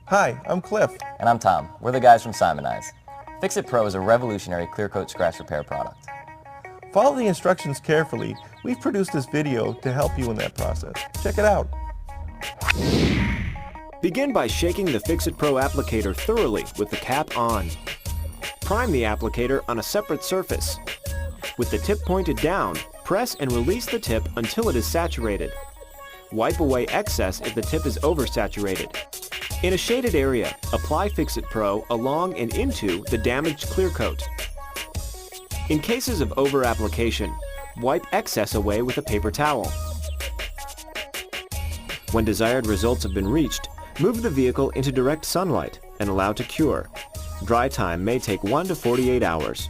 Hi, I'm Cliff. And I'm Tom. We're the guys from Simoniz. Fix-It Pro is a revolutionary clear coat scratch repair product. Follow the instructions carefully. We've produced this video to help you in that process. Check it out. Begin by shaking the Fix-It Pro applicator thoroughly with the cap on. Prime the applicator on a separate surface. With the tip pointed down, press and release the tip until it is saturated. Wipe away excess if the tip is oversaturated. In a shaded area, apply Fix-It Pro along and into the damaged clear coat. In cases of over-application, wipe excess away with a paper towel. When desired results have been reached, move the vehicle into direct sunlight and allow to cure. Dry time may take 1 to 48 hours.